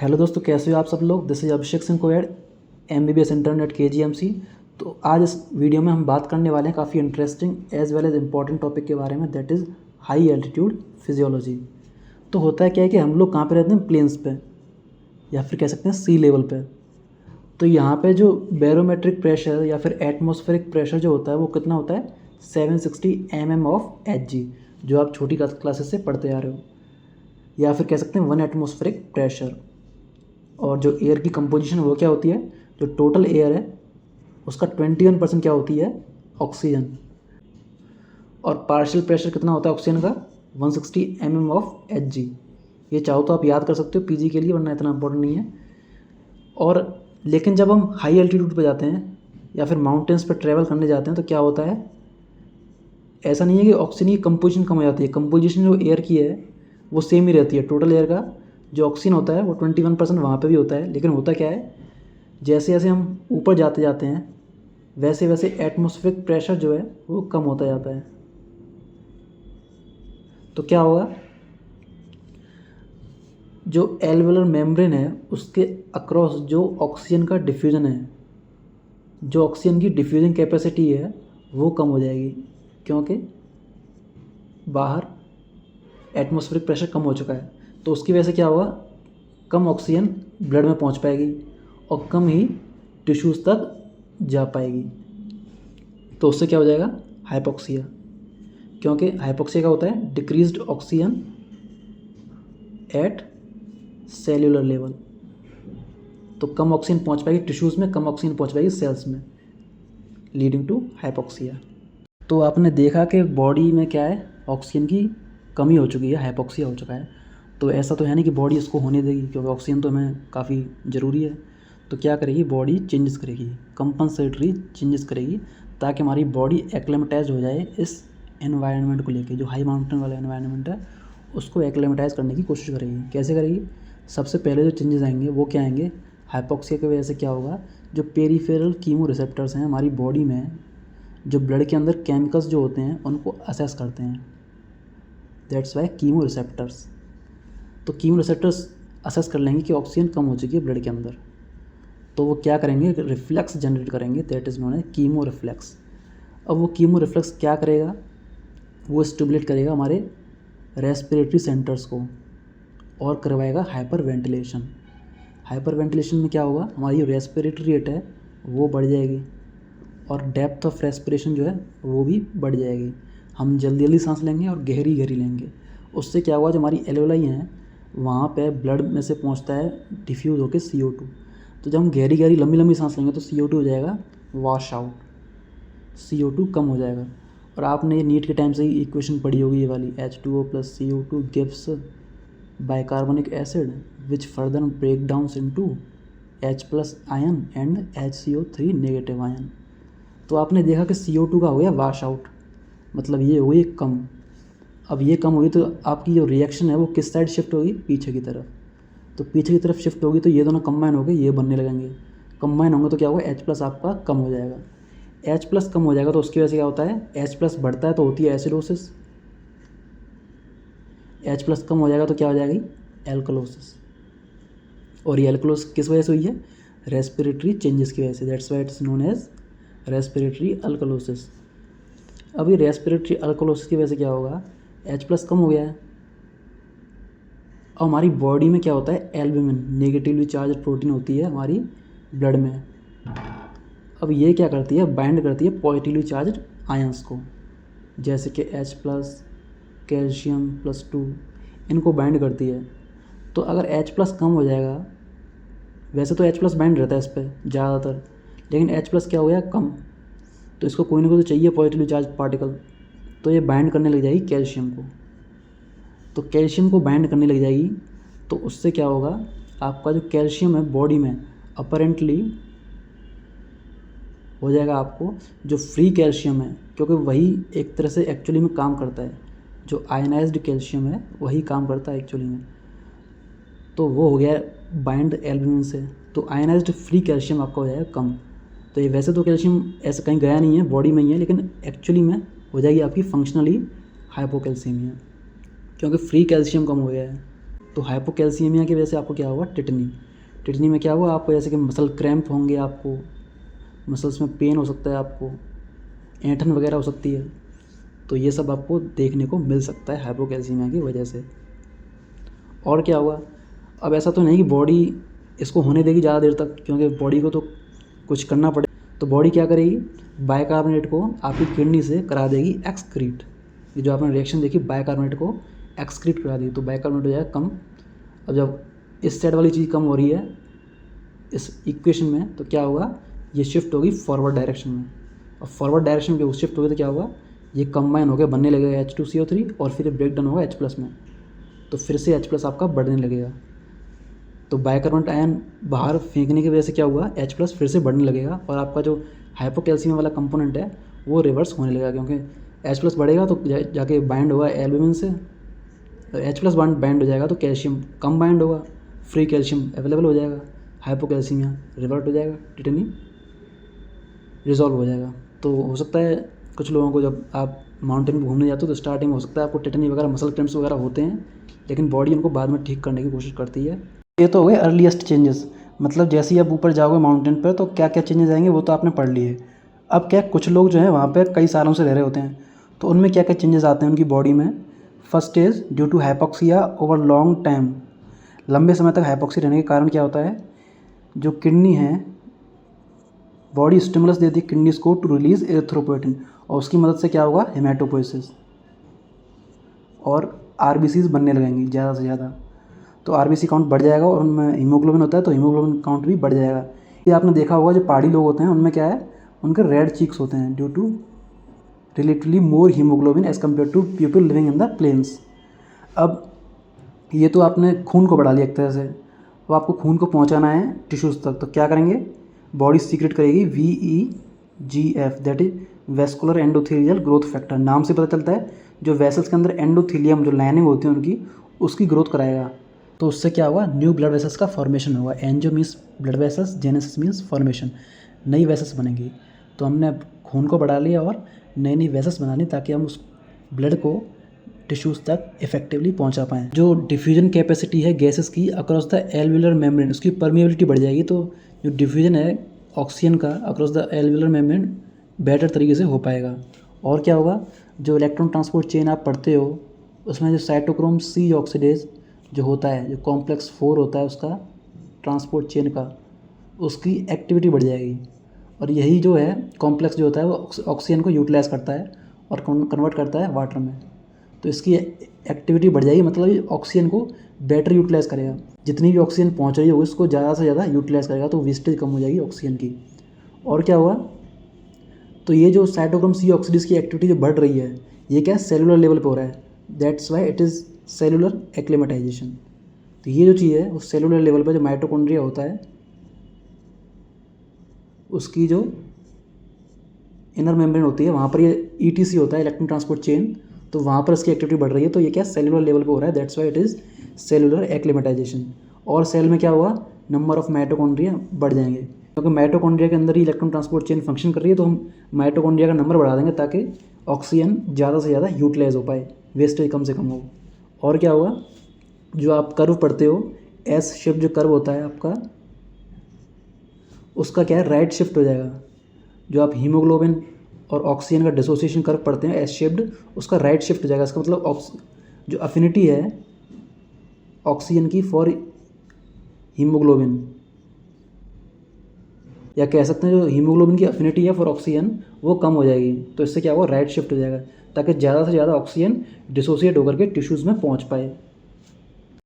Hello दोस्तों, कैसे हो आप सब लोग। This is Abhishek Singh Koyal, MBBS internet KGMC। तो आज इस वीडियो में हम बात करने वाले हैं काफ़ी interesting as well as important topic के बारे में, that is high altitude physiology. तो होता है क्या है कि हम लोग कहाँ पे रहते हैं, प्लेन्स पे या फिर कह सकते हैं सी लेवल पे। तो यहाँ पे जो बैरोमेट्रिक प्रेशर या फिर एटमॉस्फेरिक प्रेशर जो होता है वो कितना होता है, 760 mm ऑफ Hg, जो आप छोटी क्लासेस से पढ़ते आ रहे हो। या फिर कह सकते हैं 1 एटमॉस्फेरिक प्रेशर। और जो एयर की कंपोजिशन है वो क्या होती है, जो टोटल एयर है उसका 21% क्या होती है, ऑक्सीजन। और पार्शियल प्रेशर कितना होता है ऑक्सीजन का, 160 mm ऑफ Hg। ये चाहो तो आप याद कर सकते हो पीजी के लिए, वरना इतना इंपॉर्टेंट नहीं है। और लेकिन जब हम हाई एल्टीट्यूड पे जाते हैं या फिर माउंटेन्स पर ट्रैवल करने जाते हैं तो क्या होता है, ऐसा नहीं है कि ऑक्सीजन की कंपोजिशन कम हो जाती है। कंपोजिशन जो एयर की है वो सेम ही रहती है। टोटल एयर का जो ऑक्सीजन होता है वो 21% वहाँ पे भी होता है। लेकिन होता क्या है, जैसे जैसे हम ऊपर जाते जाते हैं वैसे वैसे एटमॉस्फेरिक प्रेशर जो है वो कम होता जाता है। तो क्या होगा, जो एल्वेलर मेम्ब्रेन है उसके अक्रॉस जो ऑक्सीजन का डिफ्यूज़न है, जो ऑक्सीजन की डिफ्यूजिंग कैपेसिटी है वो कम हो जाएगी, क्योंकि बाहर एटमॉस्फेरिक प्रेशर कम हो चुका है। तो उसकी वजह से क्या होगा, कम ऑक्सीजन ब्लड में पहुंच पाएगी और कम ही टिश्यूज़ तक जा पाएगी। तो उससे क्या हो जाएगा, हाइपोक्सिया। क्योंकि हाइपोक्सिया का होता है decreased oxygen at cellular level. तो कम ऑक्सीजन पहुंच पाएगी टिश्यूज़ में, कम ऑक्सीजन पहुंच पाएगी सेल्स में, लीडिंग टू हाइपोक्सिया। तो आपने देखा कि बॉडी में क्या है, ऑक्सीजन की कमी हो चुकी है, हाइपोक्सिया हो चुका है। तो ऐसा तो है नहीं कि बॉडी इसको होने देगी, क्योंकि ऑक्सीजन तो हमें काफ़ी ज़रूरी है। तो क्या करेगी, बॉडी चेंजेस करेगी, कंपनसेटरी चेंजेस करेगी, ताकि हमारी बॉडी एक्लेमेटाइज हो जाए इस एनवायरनमेंट को लेके। जो हाई माउंटेन वाला एनवायरनमेंट है उसको एक्लेमेटाइज करने की कोशिश करेगी। कैसे करेगी, सबसे पहले जो चेंजेस आएंगे वो क्या आएंगे, हाइपोक्सिया की वजह से क्या होगा, जो पेरीफेरल कीमो रिसेप्टर्स हैं हमारी बॉडी में, जो ब्लड के अंदर केमिकल्स जो होते हैं उनको असेस करते हैं, दैट्स वाई कीमो रिसेप्टर्स। तो कीमो रिसेप्टर्स असेस कर लेंगे कि ऑक्सीजन कम हो चुकी है ब्लड के अंदर, तो वो क्या करेंगे, रिफ्लेक्स जनरेट करेंगे, that is known as chemo reflex. अब वो कीमो रिफ्लेक्स क्या करेगा, वो स्टिमुलेट करेगा हमारे रेस्पिरेटरी सेंटर्स को और करवाएगा हाइपर वेंटिलेशन। हाइपर वेंटिलेशन में क्या होगा, हमारी जो रेस्पिरेटरी रेट है वो बढ़ जाएगी और डेप्थ ऑफ रेस्पिरेशन जो है वो भी बढ़ जाएगी। हम जल्दी जल्दी सांस लेंगे और गहरी गहरी लेंगे। उससे क्या हुआ, जो हमारी एल्वेलाई हैं वहाँ पे ब्लड में से पहुँचता है डिफ्यूज़ होकर CO2। तो जब हम गहरी गहरी लंबी लंबी सांस लेंगे तो CO2 हो जाएगा वॉश आउट, CO2 कम हो जाएगा। और आपने ये नीट के टाइम से ही इक्वेशन पढ़ी होगी ये वाली, H2O + CO2 gives bicarbonic acid which further break down into H+ ion and HCO3 negative ion. तो आपने देखा कि CO2 का हो गया वाश आउट, मतलब ये हुई कम। अब ये कम होगी तो आपकी जो रिएक्शन है वो किस साइड शिफ्ट होगी, पीछे की तरफ। तो पीछे की तरफ शिफ्ट होगी तो ये दोनों कंबाइन हो गए, ये बनने लगेंगे। कंबाइन होंगे तो क्या होगा, H+ आपका कम हो जाएगा। H+ कम हो जाएगा तो उसकी वजह से क्या होता है, H+ बढ़ता है तो होती है एसिडोसिस। H+ कम हो जाएगा तो क्या हो जाएगी, एल्कलोसिस। और ये एल्कलोसिस किस वजह से हुई है, रेस्पिरेटरी चेंजेस की वजह से, that's why it's known as respiratory alkalosis. अभी रेस्पिरेटरी अल्कलोसिस की वजह से क्या होगा, H+ कम हो गया है और हमारी बॉडी में क्या होता है, एल्ब्यूमिन नेगेटिवली चार्ज प्रोटीन होती है हमारी ब्लड में। अब ये क्या करती है, बाइंड करती है पॉजिटिवली चार्ज आयंस को, जैसे कि H+, कैल्शियम +2, इनको बाइंड करती है। तो अगर H+ कम हो जाएगा, वैसे तो H+ बाइंड रहता है इस पर ज़्यादातर, लेकिन H+ क्या हो गया, कम, तो इसको कोई ना कोई तो चाहिए पॉजिटिवली चार्ज पार्टिकल, तो ये बाइंड करने लग जाएगी कैल्शियम को। तो कैल्शियम को बाइंड करने लग जाएगी तो उससे क्या होगा, आपका जो कैल्शियम है बॉडी में अपरेंटली हो जाएगा आपको जो फ्री कैल्शियम है, क्योंकि वही एक तरह से एक्चुअली में काम करता है, जो आयनाइज्ड कैल्शियम है वही काम करता है एक्चुअली में। तो वो हो गया बाइंड एल्ब्यूमिन से, तो आयनाइज्ड फ्री कैल्शियम आपका हो जाएगा कम। तो ये वैसे तो कैल्शियम ऐसा कहीं गया नहीं है, बॉडी में ही है, लेकिन एक्चुअली में हो जाएगी आपकी फंक्शनली हाइपोकैल्सीमिया, क्योंकि फ्री कैल्शियम कम हो गया है। तो हाइपोकैल्सीमिया की वजह से आपको क्या होगा, टिटनी। टिटनी में क्या हुआ आपको, जैसे कि मसल क्रैम्प होंगे, आपको मसल्स में पेन हो सकता है, आपको ऐंठन वगैरह हो सकती है। तो ये सब आपको देखने को मिल सकता है हाइपोकैल्सीमिया की वजह से। और क्या हुआ, अब ऐसा तो नहीं कि बॉडी इसको होने देगी ज़्यादा देर तक, क्योंकि बॉडी को तो कुछ करना पड़े। तो बॉडी क्या करेगी, बाइकार्बोनेट को आपकी किडनी से करा देगी एक्सक्रीट। ये जो आपने रिएक्शन देखी, बाइकार्बोनेट को एक्सक्रीट करा देगी, तो बाइकार्बोनेट हो जाएगा कम। अब जब इस साइड वाली चीज़ कम हो रही है इस इक्वेशन में, तो क्या होगा, ये शिफ्ट होगी फॉरवर्ड डायरेक्शन में। और फॉरवर्ड डायरेक्शन में शिफ्ट होगी तो क्या होगा, ये कंबाइन होकर बनने लगेगा H2CO3 और फिर ब्रेक डाउन होगा H+ में, तो फिर से H+ आपका बढ़ने लगेगा। तो बाइकार्बोनेट आयन बाहर फेंकने की वजह से क्या हुआ, H+ फिर से बढ़ने लगेगा और आपका जो हाइपोकैल्सीमिया वाला कंपोनेंट है वो रिवर्स होने लगेगा, क्योंकि H+ बढ़ेगा तो जाके बाइंड होगा एल्ब्यूमिन से, H+ बाइंड हो जाएगा तो कैल्शियम कम बाइंड होगा, फ्री कैल्शियम अवेलेबल हो जाएगा, हाइपोकैल्सीमिया रिवर्ट हो जाएगा, टिटनी रिजॉल्व हो जाएगा। तो हो सकता है कुछ लोगों को जब आप माउंटेन पर घूमने जाते हो तो स्टार्टिंग में हो सकता है आपको टिटनी वगैरह, मसल क्रैम्प्स वगैरह होते हैं, लेकिन बॉडी उनको बाद में ठीक करने की कोशिश करती है। ये तो हो गए अर्लीस्ट चेंजेस, मतलब जैसे ही आप ऊपर जाओगे माउंटेन पर तो क्या क्या चेंजेस आएंगे वो तो आपने पढ़ लिए। अब क्या, कुछ लोग जो हैं वहाँ पे कई सालों से रह रहे होते हैं, तो उनमें क्या क्या चेंजेस आते हैं उनकी बॉडी में। First is due to hypoxia over long time. लंबे समय तक हाइपोक्सी रहने के कारण क्या होता है, जो किडनी है, बॉडी स्टिमुलस देती है किडनीज को टू रिलीज एरिथ्रोपोएटिन, और उसकी मदद से क्या होगा, हेमाटोपोइसिस और RBCs बनने लगेंगी ज़्यादा से ज़्यादा। तो RBC काउंट बढ़ जाएगा और उनमें हीमोग्लोबिन होता है तो हीमोग्लोबिन काउंट भी बढ़ जाएगा। ये आपने देखा होगा जो पहाड़ी लोग होते हैं उनमें क्या है, उनके रेड चीक्स होते हैं due to relatively more haemoglobin as compare to people living in the plains. अब ये तो आपने खून को बढ़ा लिया एक तरह से, अब आपको खून को पहुंचाना है टिश्यूज़ तक, तो क्या करेंगे, बॉडी सीक्रेट करेगी VEGF, that is vascular endothelial growth factor. नाम से पता चलता है जो वेसल्स के अंदर एंडोथीलियम जो लाइनिंग होती है उनकी, उसकी ग्रोथ कराएगा। तो उससे क्या होगा, न्यू ब्लड वेसल्स का फॉर्मेशन होगा। Angio means blood vessels, genesis means formation, नई वेसल्स बनेंगी। तो हमने खून को बढ़ा लिया और नई नई वेसल्स बना ली ताकि हम उस ब्लड को टिश्यूज़ तक इफेक्टिवली पहुंचा पाएँ। जो डिफ्यूजन कैपेसिटी है गैसेस की अक्रॉस द एल्वियुलर मेम्ब्रेन, उसकी परमिएबिलिटी बढ़ जाएगी। तो जो डिफ्यूजन है ऑक्सीजन का अक्रॉस द एल्वियुलर मेम्ब्रेन बेटर तरीके से हो पाएगा। और क्या होगा, जो इलेक्ट्रॉन ट्रांसपोर्ट चेन आप पढ़ते हो उसमें जो साइटोक्रोम C ऑक्सीडेज जो होता है, जो कॉम्प्लेक्स 4 होता है उसका ट्रांसपोर्ट चेन का, उसकी एक्टिविटी बढ़ जाएगी। और यही जो है कॉम्प्लेक्स जो होता है वो ऑक्सीजन को यूटिलाइज करता है और कन्वर्ट करता है वाटर में। तो इसकी एक्टिविटी बढ़ जाएगी, मतलब ये ऑक्सीजन को बेटर यूटिलाइज करेगा। जितनी भी ऑक्सीजन पहुंच रही होगी उसको ज़्यादा से ज़्यादा यूटिलाइज करेगा, तो वेस्टेज कम हो जाएगी ऑक्सीजन की। और क्या हुआ, तो ये जो साइटोक्रोम C ऑक्सीडेज की एक्टिविटी जो बढ़ रही है, ये क्या है, सेलुलर लेवल पे हो रहा है, that's why it is cellular acclimatisation. तो ये जो चीज़ है वो सेलुलर लेवल पर जो माइटोकॉन्ड्रिया होता है उसकी जो इनर मेम्ब्रेन होती है वहाँ पर ये ETC होता है, इलेक्ट्रॉन ट्रांसपोर्ट चेन, तो वहाँ पर इसकी एक्टिविटी बढ़ रही है। तो ये क्या सेलुलर लेवल पे हो रहा है, that's why it is cellular acclimatisation. और सेल में क्या हुआ, नंबर ऑफ माइटोकॉन्ड्रिया बढ़ जाएंगे, क्योंकि माइटोकॉन्ड्रिया के अंदर ही इलेक्ट्रॉन ट्रांसपोर्ट चेन फंक्शन कर रही है। तो हम माइटोकॉन्ड्रिया का नंबर बढ़ा देंगे ताकि ऑक्सीजन ज़्यादा से ज़्यादा यूटिलाइज हो पाए, वेस्टेज कम से कम हो। और क्या हुआ, जो आप कर्व पढ़ते हो S शेप जो कर्व होता है आपका, उसका क्या है, राइट शिफ्ट हो जाएगा। जो आप हीमोग्लोबिन और ऑक्सीजन का डिसोसिएशन कर्व पढ़ते हैं S शेप्ड, उसका राइट शिफ्ट हो जाएगा। इसका मतलब जो अफिनिटी है ऑक्सीजन की फॉर हीमोग्लोबिन, या कह सकते हैं जो हीमोग्लोबिन की अफिनिटी है फॉर ऑक्सीजन वो कम हो जाएगी। तो इससे क्या होगा, राइट शिफ्ट हो जाएगा ताकि ज़्यादा से ज़्यादा ऑक्सीजन डिसोसिएट होकर के टिश्यूज़ में पहुंच पाए।